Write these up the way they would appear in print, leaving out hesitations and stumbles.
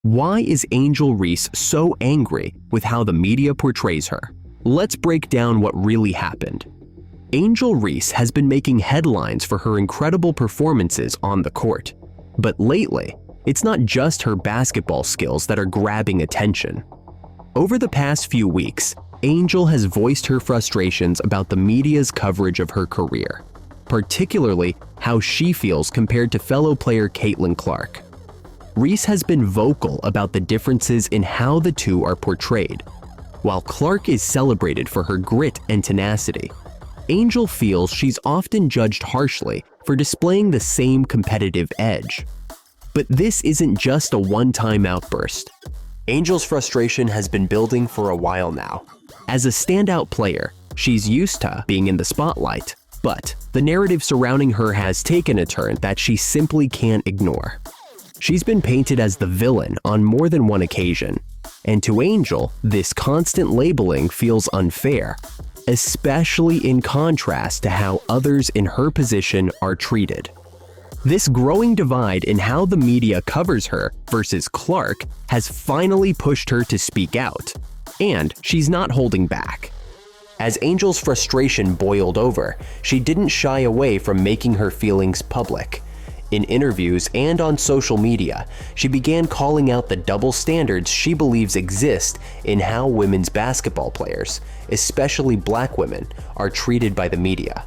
Why is Angel Reese so angry with how the media portrays her? Let's break down what really happened. Angel Reese has been making headlines for her incredible performances on the court. But lately, it's not just her basketball skills that are grabbing attention. Over the past few weeks, Angel has voiced her frustrations about the media's coverage of her career, particularly how she feels compared to fellow player Caitlin Clark. Reese has been vocal about the differences in how the two are portrayed. While Clark is celebrated for her grit and tenacity, Angel feels she's often judged harshly for displaying the same competitive edge. But this isn't just a one-time outburst. Angel's frustration has been building for a while now. As a standout player, she's used to being in the spotlight, but the narrative surrounding her has taken a turn that she simply can't ignore. She's been painted as the villain on more than one occasion, and to Angel, this constant labeling feels unfair, especially in contrast to how others in her position are treated. This growing divide in how the media covers her versus Clark has finally pushed her to speak out, and she's not holding back. As Angel's frustration boiled over, she didn't shy away from making her feelings public. In interviews and on social media, she began calling out the double standards she believes exist in how women's basketball players, especially black women, are treated by the media.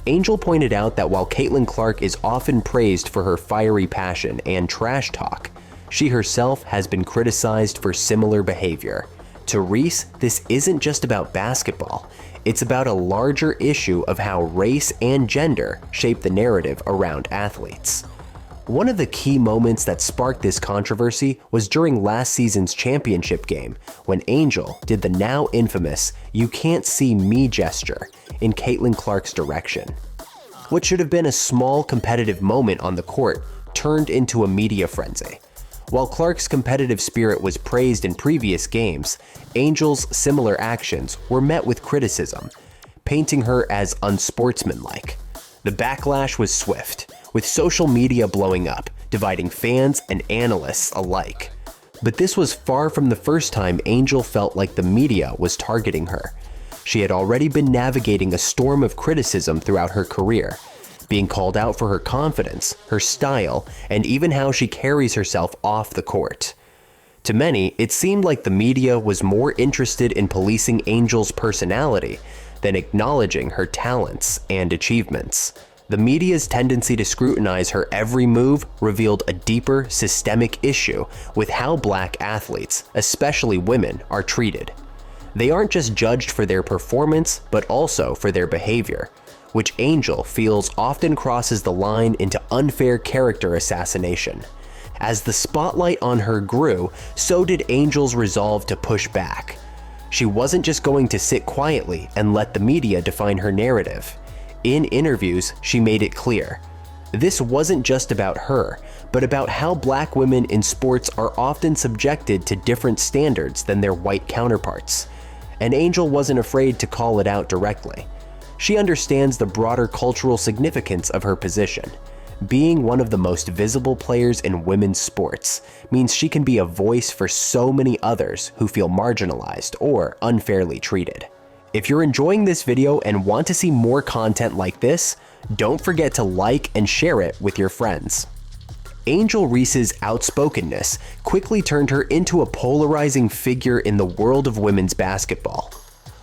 Angel pointed out that while Caitlin Clark is often praised for her fiery passion and trash talk, she herself has been criticized for similar behavior. To Reese, this isn't just about basketball. It's about a larger issue of how race and gender shape the narrative around athletes. One of the key moments that sparked this controversy was during last season's championship game when Angel did the now infamous "you can't see me" gesture in Caitlin Clark's direction. What should have been a small competitive moment on the court turned into a media frenzy. While Clark's competitive spirit was praised in previous games, Angel's similar actions were met with criticism, painting her as unsportsmanlike. The backlash was swift, with social media blowing up, dividing fans and analysts alike. But this was far from the first time Angel felt like the media was targeting her. She had already been navigating a storm of criticism throughout her career, being called out for her confidence, her style, and even how she carries herself off the court. To many, it seemed like the media was more interested in policing Angel's personality than acknowledging her talents and achievements. The media's tendency to scrutinize her every move revealed a deeper, systemic issue with how black athletes, especially women, are treated. They aren't just judged for their performance, but also for their behavior, which Angel feels often crosses the line into unfair character assassination. As the spotlight on her grew, so did Angel's resolve to push back. She wasn't just going to sit quietly and let the media define her narrative. In interviews, she made it clear. This wasn't just about her, but about how black women in sports are often subjected to different standards than their white counterparts. And Angel wasn't afraid to call it out directly. She understands the broader cultural significance of her position. Being one of the most visible players in women's sports means she can be a voice for so many others who feel marginalized or unfairly treated. If you're enjoying this video and want to see more content like this, don't forget to like and share it with your friends. Angel Reese's outspokenness quickly turned her into a polarizing figure in the world of women's basketball.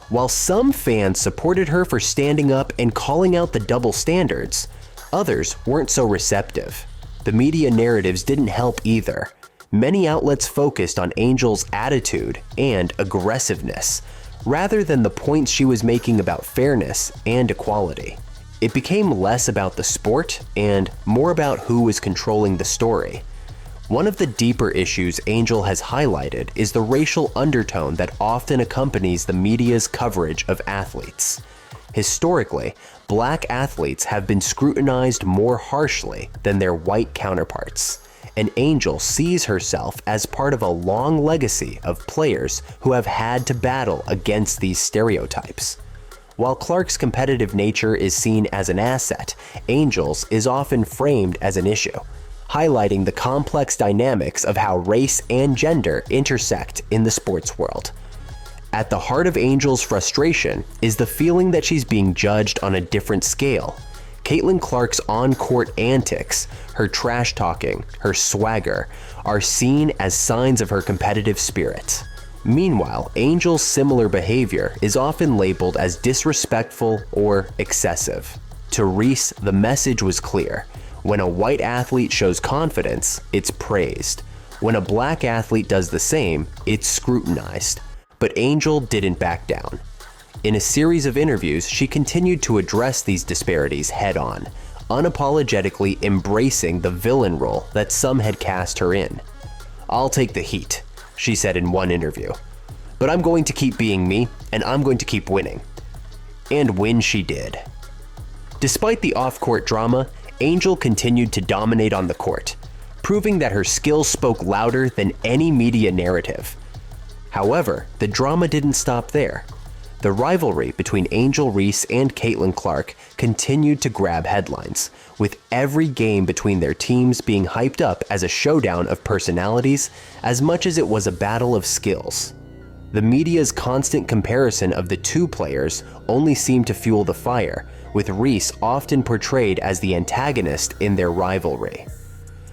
While some fans supported her for standing up and calling out the double standards, others weren't so receptive. The media narratives didn't help either. Many outlets focused on Angel's attitude and aggressiveness, rather than the points she was making about fairness and equality. It became less about the sport and more about who was controlling the story. One of the deeper issues Angel has highlighted is the racial undertone that often accompanies the media's coverage of athletes. Historically, black athletes have been scrutinized more harshly than their white counterparts, and Angel sees herself as part of a long legacy of players who have had to battle against these stereotypes. While Clark's competitive nature is seen as an asset, Angel's is often framed as an issue. highlighting the complex dynamics of how race and gender intersect in the sports world. At the heart of Angel's frustration is the feeling that she's being judged on a different scale. Caitlin Clark's on-court antics, her trash talking, her swagger, are seen as signs of her competitive spirit. Meanwhile, Angel's similar behavior is often labeled as disrespectful or excessive. To Reese, the message was clear. When a white athlete shows confidence, it's praised. When a black athlete does the same, it's scrutinized. But Angel didn't back down. In a series of interviews, she continued to address these disparities head-on, unapologetically embracing the villain role that some had cast her in. "I'll take the heat," she said in one interview. "But I'm going to keep being me, and I'm going to keep winning." And win she did. Despite the off-court drama, Angel continued to dominate on the court, proving that her skills spoke louder than any media narrative. However, the drama didn't stop there. The rivalry between Angel Reese and Caitlin Clark continued to grab headlines, with every game between their teams being hyped up as a showdown of personalities as much as it was a battle of skills. The media's constant comparison of the two players only seemed to fuel the fire, with Reese often portrayed as the antagonist in their rivalry.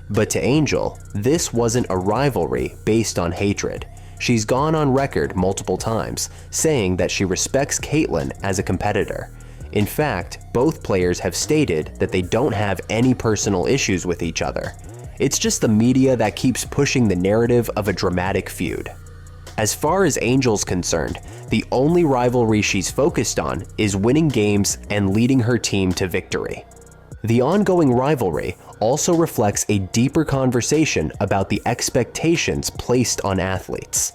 But to Angel, this wasn't a rivalry based on hatred. She's gone on record multiple times, saying that she respects Caitlin as a competitor. In fact, both players have stated that they don't have any personal issues with each other. It's just the media that keeps pushing the narrative of a dramatic feud. As far as Angel's concerned, the only rivalry she's focused on is winning games and leading her team to victory. The ongoing rivalry also reflects a deeper conversation about the expectations placed on athletes.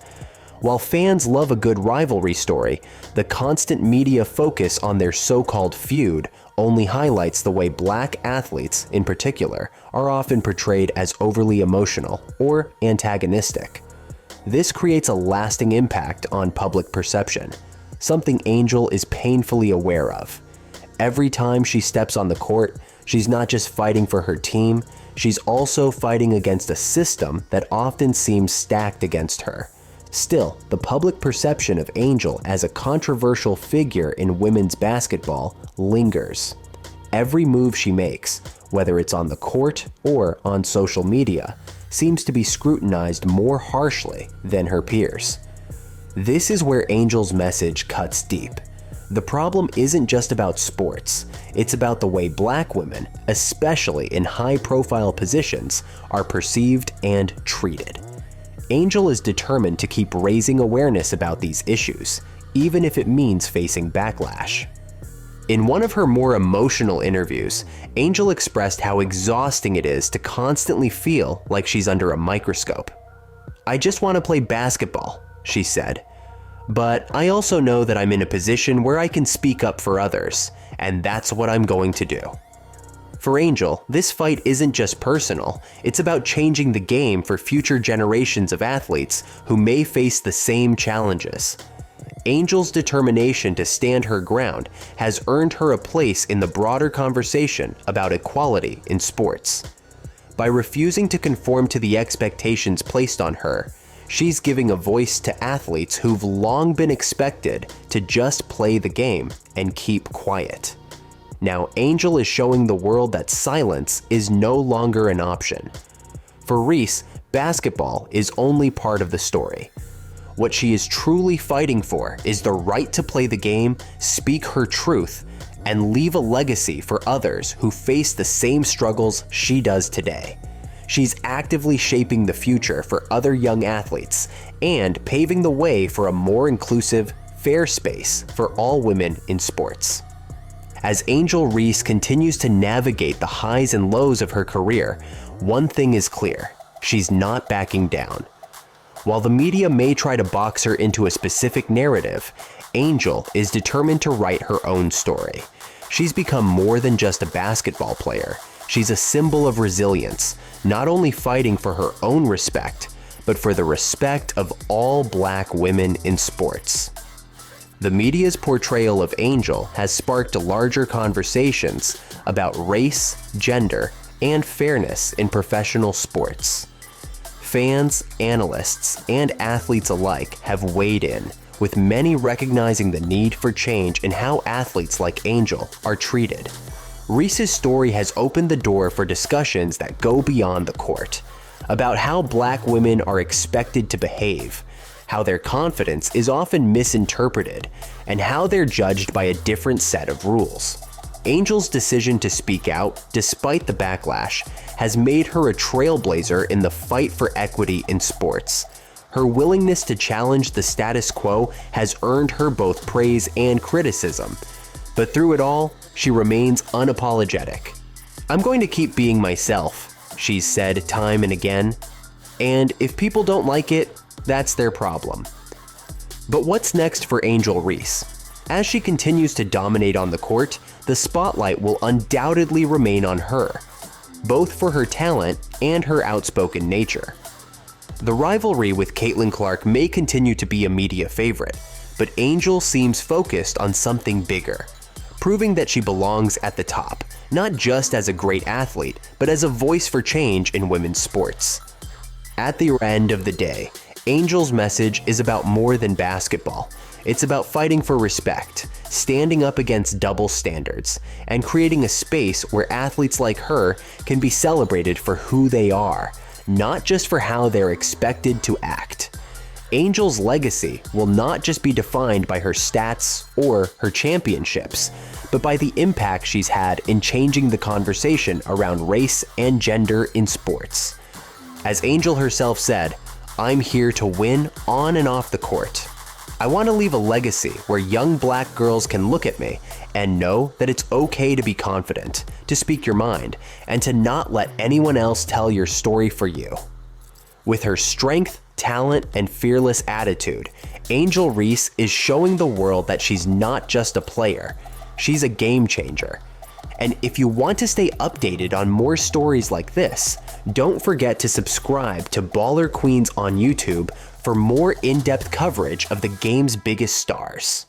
While fans love a good rivalry story, the constant media focus on their so-called feud only highlights the way black athletes, in particular, are often portrayed as overly emotional or antagonistic. This creates a lasting impact on public perception, something Angel is painfully aware of. Every time she steps on the court, she's not just fighting for her team, she's also fighting against a system that often seems stacked against her. Still, the public perception of Angel as a controversial figure in women's basketball lingers. Every move she makes, whether it's on the court or on social media, seems to be scrutinized more harshly than her peers. This is where Angel's message cuts deep. The problem isn't just about sports, it's about the way black women, especially in high-profile positions, are perceived and treated. Angel is determined to keep raising awareness about these issues, even if it means facing backlash. In one of her more emotional interviews, Angel expressed how exhausting it is to constantly feel like she's under a microscope. "I just want to play basketball," she said. "But I also know that I'm in a position where I can speak up for others, and that's what I'm going to do." For Angel, this fight isn't just personal, it's about changing the game for future generations of athletes who may face the same challenges. Angel's determination to stand her ground has earned her a place in the broader conversation about equality in sports. By refusing to conform to the expectations placed on her, she's giving a voice to athletes who've long been expected to just play the game and keep quiet. Now, Angel is showing the world that silence is no longer an option. For Reese, basketball is only part of the story. What she is truly fighting for is the right to play the game, speak her truth, and leave a legacy for others who face the same struggles she does today. She's actively shaping the future for other young athletes and paving the way for a more inclusive, fair space for all women in sports. As Angel Reese continues to navigate the highs and lows of her career, one thing is clear: she's not backing down. While the media may try to box her into a specific narrative, Angel is determined to write her own story. She's become more than just a basketball player. She's a symbol of resilience, not only fighting for her own respect, but for the respect of all black women in sports. The media's portrayal of Angel has sparked larger conversations about race, gender, and fairness in professional sports. Fans, analysts, and athletes alike have weighed in, with many recognizing the need for change in how athletes like Angel are treated. Reese's story has opened the door for discussions that go beyond the court, about how Black women are expected to behave, how their confidence is often misinterpreted, and how they're judged by a different set of rules. Angel's decision to speak out, despite the backlash, has made her a trailblazer in the fight for equity in sports. Her willingness to challenge the status quo has earned her both praise and criticism, but through it all, she remains unapologetic. "I'm going to keep being myself," she's said time and again, and if people don't like it, that's their problem. But what's next for Angel Reese? As she continues to dominate on the court, the spotlight will undoubtedly remain on her, both for her talent and her outspoken nature. The rivalry with Caitlin Clark may continue to be a media favorite, but Angel seems focused on something bigger, proving that she belongs at the top, not just as a great athlete, but as a voice for change in women's sports. At the end of the day, Angel's message is about more than basketball. It's about fighting for respect, standing up against double standards, and creating a space where athletes like her can be celebrated for who they are, not just for how they're expected to act. Angel's legacy will not just be defined by her stats or her championships, but by the impact she's had in changing the conversation around race and gender in sports. As Angel herself said, "I'm here to win on and off the court. I want to leave a legacy where young Black girls can look at me and know that it's okay to be confident, to speak your mind, and to not let anyone else tell your story for you." With her strength, talent, and fearless attitude, Angel Reese is showing the world that she's not just a player, she's a game changer. And if you want to stay updated on more stories like this, don't forget to subscribe to Baller Queens on YouTube for more in-depth coverage of the game's biggest stars.